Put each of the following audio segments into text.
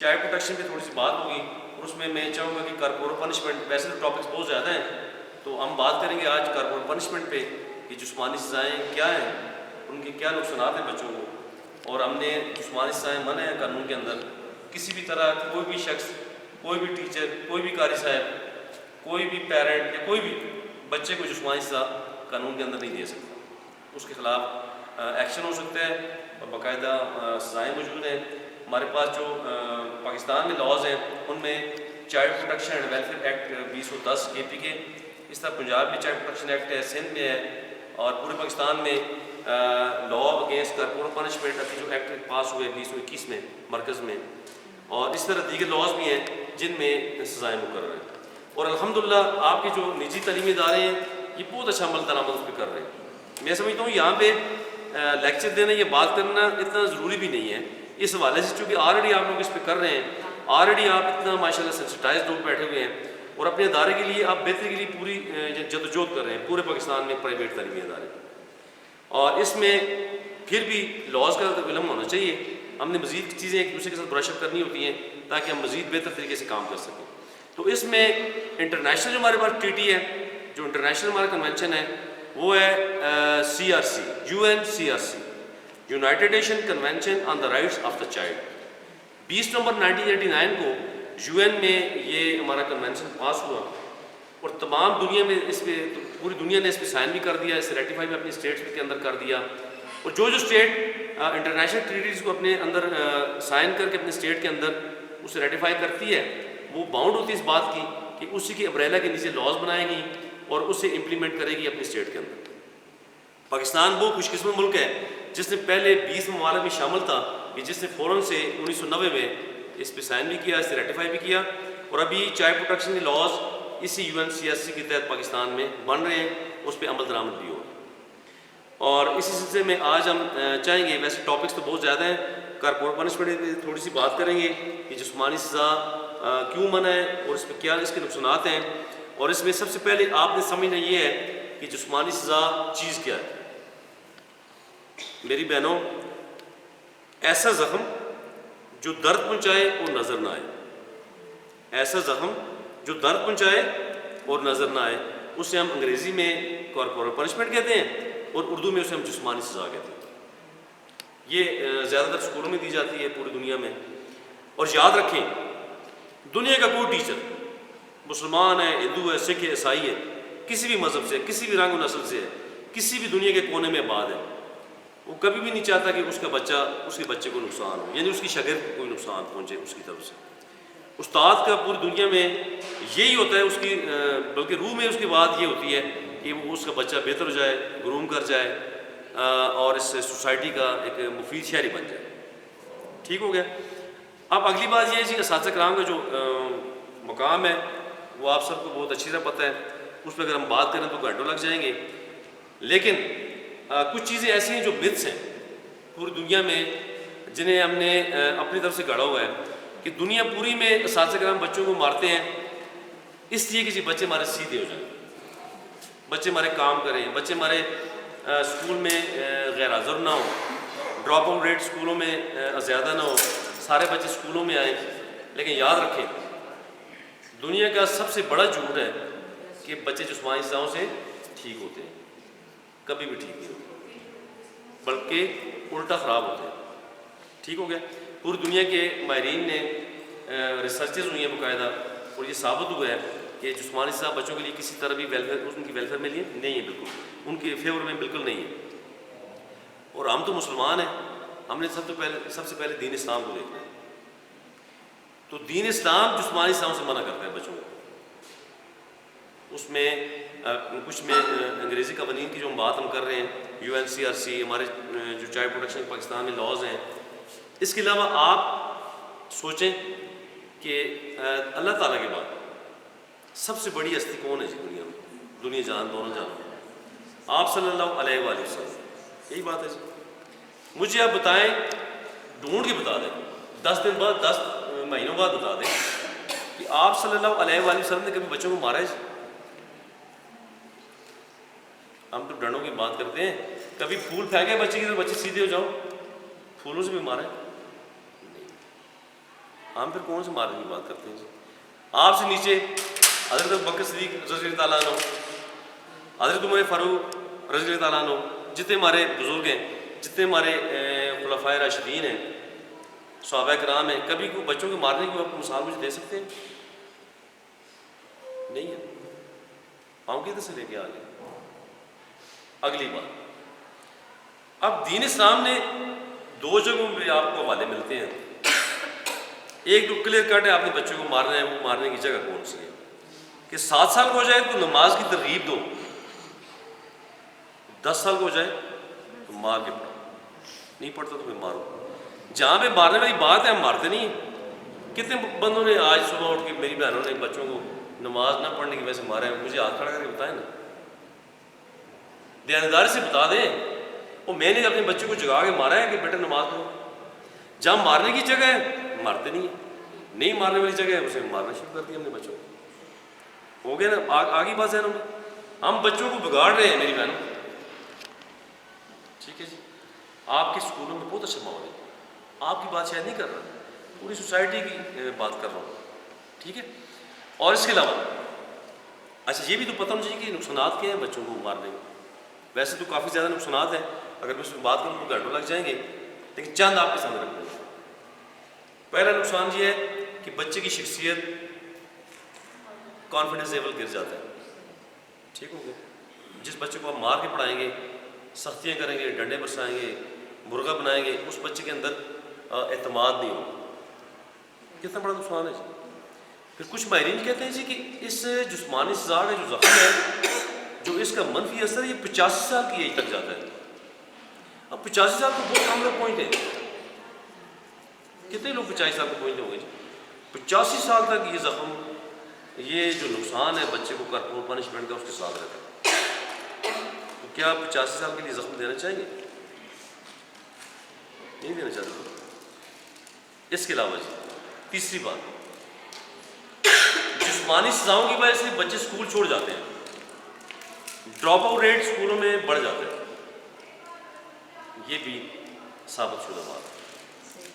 Child protection پہ تھوڑی سی بات ہوگی اور اس میں چاہوں گا کہ کارپورل پنشمنٹ، ویسے تو ٹاپکس بہت زیادہ ہیں تو ہم بات کریں گے آج کارپورل پنشمنٹ پہ کہ جسمانی سزائیں کیا ہیں، ان کے کیا نقصانات ہیں بچوں کو، اور ہم نے جسمانی سزائیں منع ہیں قانون کے اندر. کسی بھی طرح کوئی بھی شخص، کوئی بھی ٹیچر، کوئی بھی قاری صاحب، کوئی بھی پیرنٹ یا کوئی بھی بچے کو جسمانی سزا قانون کے اندر نہیں دے سکتا. اس کے خلاف ایکشن ہو سکتا ہے اور باقاعدہ سزائیں موجود ہیں. ہمارے پاس جو پاکستان میں لاز ہیں ان میں child protection and welfare act 2010 KP کے، اس طرح پنجاب میں چائلڈ پروٹیکشن ایکٹ ہے، سندھ میں ہے، اور پورے پاکستان میں لا اگینسٹ کارپورل پنشمنٹ ابھی جو ایکٹ پاس ہوئے 2021 میں مرکز میں، اور اس طرح دیگر لاز بھی ہیں جن میں سزائیں مقرر ہیں. اور الحمدللہ آپ کے جو نجی تعلیمی ادارے ہیں یہ بہت اچھا عمل درآمد اس پہ کر رہے ہیں. میں سمجھتا ہوں یہاں پہ لیکچر دینا، یہ بات کرنا اتنا ضروری بھی نہیں ہے اس حوالے سے، چونکہ آلریڈی آپ لوگ اس پہ کر رہے ہیں، آلریڈی آپ اتنا ماشاءاللہ سینسٹائز لوگ بیٹھے ہوئے ہیں اور اپنے ادارے کے لیے آپ بہتری کے لیے پوری جدوجہد کر رہے ہیں پورے پاکستان میں پرائیویٹ تعلیمی ادارے. اور اس میں پھر بھی لاز کا علم ہونا چاہیے. ہم نے مزید چیزیں ایک دوسرے کے ساتھ برش اپ کرنی ہوتی ہیں تاکہ ہم مزید بہتر طریقے سے کام کر سکیں. تو اس میں انٹرنیشنل جو ہمارے پاس ٹریٹی ہے، جو انٹرنیشنل ہمارا کنونشن ہے وہ ہے CRC، UNCRC، United nation convention on the rights of the child. 20 نومبر 1989 کو UN میں یہ ہمارا کنونشن پاس ہوا اور تمام دنیا میں اس پہ، پوری دنیا نے اس پہ سائن بھی کر دیا، اسے ریٹیفائی بھی اپنی اسٹیٹس کے اندر کر دیا. اور جو اسٹیٹ انٹرنیشنل ٹریٹیز کو اپنے اندر سائن کر کے اپنے اسٹیٹ کے اندر اسے ریٹیفائی کرتی ہے، وہ باؤنڈ ہوتی ہے اس بات کی کہ اسی کی امبریلا کے نیچے لاز بنائے گی اور اسے امپلیمنٹ کرے گی اپنے اسٹیٹ کے اندر. پاکستان وہ خوش قسمت ملک ہے جس نے پہلے 20 ممالک میں شامل تھا کہ جس نے فوراً سے 1990 میں اس پہ سائن بھی کیا، اسے ریٹیفائی بھی کیا، اور ابھی چائلڈ پروٹیکشن کے لاز اسی UNCRC کے تحت پاکستان میں بن رہے ہیں، اس پہ عمل درآمد بھی ہو رہا ہے. اور اسی سلسلے میں آج ہم چاہیں گے، ویسے ٹاپکس تو بہت زیادہ ہیں، کارپورل پنشمنٹ پہ تھوڑی سی بات کریں گے کہ جسمانی سزا کیوں منع ہے اور اس پہ کیا اس کے نقصانات ہیں. اور اس میں سب سے پہلے آپ نے سمجھنا یہ ہے کہ جسمانی سزا چیز کیا ہے. میری بہنوں، ایسا زخم جو درد پہنچائے اور نظر نہ آئے، ایسا زخم جو درد پہنچائے اور نظر نہ آئے، اسے ہم انگریزی میں کارپورل پنشمنٹ کہتے ہیں اور اردو میں اسے ہم جسمانی سزا کہتے ہیں. یہ زیادہ تر اسکولوں میں دی جاتی ہے پوری دنیا میں. اور یاد رکھیں، دنیا کا کوئی ٹیچر، مسلمان ہے، ہندو ہے، سکھ ہے، عیسائی ہے، کسی بھی مذہب سے، کسی بھی رنگ و نسل سے ہے، کسی بھی دنیا کے کونے میں آباد ہے، وہ کبھی بھی نہیں چاہتا کہ اس کا بچہ، اس کے بچے کو نقصان ہو، یعنی اس کی شاگرد کو کوئی نقصان پہنچے اس کی طرف سے. استاد کا پوری دنیا میں یہی ہوتا ہے، اس کی بلکہ روح میں اس کی بات یہ ہوتی ہے کہ وہ اس کا بچہ بہتر ہو جائے، گروم کر جائے اور اس سوسائٹی کا ایک مفید شہری بن جائے. ٹھیک ہو گیا. اب اگلی بات یہ ہے جی، اساتذہ کرام کا جو مقام ہے وہ آپ سب کو بہت اچھی طرح پتہ ہے، اس پہ اگر ہم بات کریں تو گھنٹوں لگ جائیں گے. لیکن کچھ چیزیں ایسی ہیں جو متس ہیں پوری دنیا میں، جنہیں ہم نے اپنی طرف سے گڑھا ہوا ہے کہ دنیا پوری میں اساتذہ کرام بچوں کو مارتے ہیں اس لیے کہ جی بچے ہمارے سیدھے ہو جائیں، بچے ہمارے کام کریں، بچے ہمارے اسکول میں غیر حاضر نہ ہو، ڈراپ آؤٹ ریٹ اسکولوں میں زیادہ نہ ہو، سارے بچے اسکولوں میں آئیں. لیکن یاد رکھیں، دنیا کا سب سے بڑا جھوٹ ہے کہ بچے جسمانی سزاؤں سے ٹھیک ہوتے ہیں. کبھی بھی ٹھیک نہیں ہوتے، بلکہ الٹا خراب ہوتے ہیں. ٹھیک ہو گیا. پوری دنیا کے ماہرین نے ریسرچز ہوئی ہیں باقاعدہ، اور یہ ثابت ہوا ہے کہ جسمانی سزا بچوں کے لیے کسی طرح بھی ان کی ویلفیئر میں لیے نہیں ہے، بالکل ان کے فیور میں بالکل نہیں ہے. اور ہم تو مسلمان ہیں، ہم نے سب سے پہلے دین اسلام کو دیکھنا ہے. تو دین اسلام جسمانی سزاؤں سے منع کرتا ہے بچوں کو. اس میں کچھ میں انگریزی قوانین کی جو بات ہم کر رہے ہیں، UNCRC، ہمارے جو چائلڈ پروٹیکشن پاکستان میں لاز ہیں، اس کے علاوہ آپ سوچیں کہ اللہ تعالیٰ کے بعد سب سے بڑی ہستی کون ہے جی دنیا میں؟ دنیا جان، دونوں جان، آپ صلی اللہ علیہ وآلہ وسلم. یہی بات ہے جی. مجھے آپ بتائیں، ڈھونڈ کے بتا دیں، 10 دن بعد، 10 مہینوں بعد بتا دیں کہ آپ صلی اللہ علیہ وآلہ وسلم نے کبھی بچوں کو مارا ہے جی؟ ہم تو ڈنڈوں کی بات کرتے ہیں. کبھی پھول پھینکے بچے کی تو بچے سیدھے ہو جاؤ؟ پھولوں سے بھی مارے؟ ہم پھر کون سے مارنے کی بات کرتے ہیں جی؟ آپ سے نیچے حضرت ابوبکر صدیق رضی اللہ تعالیٰ عنہ، حضرت عمر فاروق رضی اللہ تعالیٰ عنہ، جتنے ہمارے بزرگ ہیں، جتنے ہمارے خلفائے راشدین ہیں، صحابہ کرام ہیں، کبھی کوئی بچوں کو مارنے کی آپ مثال مجھے دے سکتے ہیں؟ نہیں ہے. ہم کدھر سے لے کے آ گئے؟ اگلی بات، اب دین اسلام نے دو جگہوں پہ آپ کو حوالے ملتے ہیں. ایک تو کلیئر کٹ ہے، آپ نے بچوں کو مارنا ہے، وہ مارنے کی جگہ کون سی ہے کہ 7 سال کو ہو جائے تو نماز کی ترغیب دو، 10 سال کو ہو جائے تو مار کے پڑھو، نہیں پڑھتا تو پھر مارو. جہاں پہ مارنے والی بات ہے ہم مارتے نہیں ہیں. کتنے بندوں نے آج صبح اٹھ کے میری بہنوں نے بچوں کو نماز نہ پڑھنے کی وجہ سے مارا ہے؟ مجھے ہاتھ کھڑا کر کے بتائیں نا، دیانتداری سے بتا دیں. وہ میں نے اپنے بچے کو جگا کے مارا ہے کہ بیٹا نماز پڑھو؟ جہاں مارنے کی جگہ ہے مارتے نہیں ہیں، نہیں مارنے والی جگہ ہے اسے مارنا شروع کر دیا ہم نے بچوں کو. ہو گیا نا آگے بات ذہنوں میں. ہم بچوں کو بگاڑ رہے ہیں میری بہنوں. ٹھیک ہے جی، آپ کے اسکولوں میں بہت اچھا ماحول ہے، آپ کی بات شاید نہیں کر رہا، پوری سوسائٹی کی بات کر رہا ہوں. ٹھیک ہے. اور اس کے علاوہ اچھا یہ بھی تو پتہ ہونا چاہیے کہ نقصانات کیا ہیں بچوں کو مارنے میں. ویسے تو کافی زیادہ نقصانات ہیں، اگر میں اس میں بات کروں تو گھنٹوں لگ جائیں گے، لیکن چند آپ کے سامنے رکھوں گا. پہلا نقصان یہ ہے کہ بچے کی شخصیت، کانفیڈنس لیول گر جاتا ہے. ٹھیک ہو گیا. جس بچے کو آپ مار کے پڑھائیں گے، سختیاں کریں گے، ڈنڈے برسائیں گے، مرغا بنائیں گے، اس بچے کے اندر اعتماد نہیں ہوگا. کتنا بڑا نقصان ہے جی. پھر کچھ ماہرین کہتے ہیں جی کہ اس جسمانی سزا کا جو زخم ہے، جو اس کا منفی اثر ہے، یہ 85 سال کی ایج تک جاتا ہے. اب 85 سال کو بہت کم لوگ پہنچتے ہیں. کتنے لوگ 85 سال کو پہنچتے ہوں گے جی؟ 85 سال تک یہ زخم، یہ جو نقصان ہے بچے کو کارپورل پنشمنٹ کا، اس کے ساتھ رہتا ہے. تو کیا آپ 85 سال کے لیے زخم دینا چاہیں گے؟ نہیں دینا چاہتے. اس کے علاوہ جی تیسری بات، جسمانی سزاؤں کی وجہ سے بچے اسکول چھوڑ جاتے ہیں، ڈراپ آؤٹ ریٹ اسکولوں میں بڑھ جاتا ہے. یہ بھی ثابت شدہ بات ہے.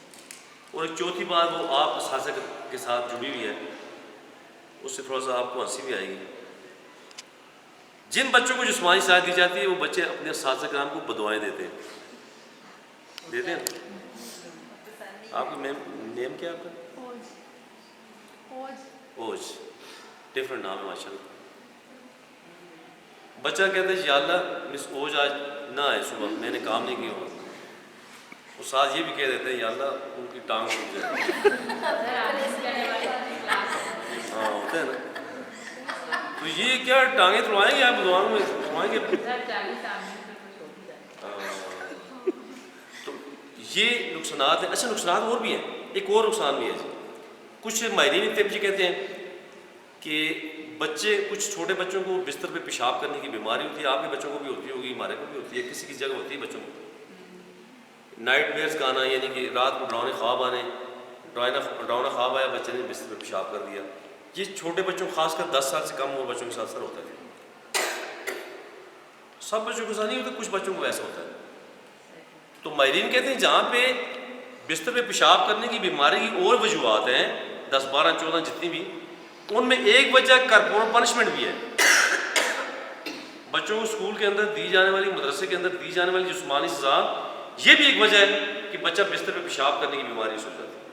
اور ایک چوتھی بات، وہ آپ اساتذہ کے ساتھ جڑی ہوئی ہے، اس سے تھوڑا سا آپ کو ہنسی بھی آئے گی. جن بچوں کو جسمانی سزا دی جاتی ہے وہ بچے اپنے اساتذہ کرام کو بدوائیں دیتے ہیں. دیتے ہیں نا. آپ کا نیم کیا ہے آپ کا؟ اوج. ڈفرنٹ نام ہے ماشاء اللہ. بچہ کہتا ہے یا اللہ مس اوج آج نہ آئے صبح، میں نے کام نہیں کیا ہوا. استاد یہ بھی کہہ دیتے ہیں یا اللہ ان کی ٹانگ ٹوٹ جائے. ہاں ہوتا ہے نا. تو یہ کیا ٹانگیں توڑوائیں گے آپ بدعاؤں میں توڑوائیں گے؟ تو یہ نقصانات ہیں. اچھا نقصانات اور بھی ہیں. ایک اور نقصان بھی ہے جی. کچھ ماہرین طب جی کہتے ہیں کہ بچے، کچھ چھوٹے بچوں کو بستر پہ پیشاب کرنے کی بیماری ہوتی ہے. آپ کے بچوں کو بھی ہوتی ہوگی، ہمارے کو بھی ہوتی ہے، کسی کی جگہ ہوتی ہے بچوں کو. نائٹ میئرس کا آنا، یعنی کہ رات کو ڈراؤنے خواب آنے، ڈراؤنا خواب آیا، بچے نے بستر پہ پیشاب کر دیا. یہ چھوٹے بچوں، خاص کر 10 سال سے کم عمر بچوں کے ساتھ اثر ہوتا ہے. سب بچوں کے ساتھ نہیں ہوتا، کچھ بچوں کو ایسا ہوتا ہے. تو ماہرین کہتے ہیں جہاں پہ بستر پہ پیشاب کرنے کی بیماری کی اور وجوہات ہیں 10 12 14 جتنی بھی، ان میں ایک وجہ کارپورل پنشمنٹ بھی ہے. بچوں کو اسکول کے اندر دی جانے والی، مدرسے کے اندر دی جانے والی جسمانی سزا، یہ بھی ایک وجہ ہے کہ بچہ بستر پہ پیشاب کرنے کی بیماری سے ہو جاتی ہے.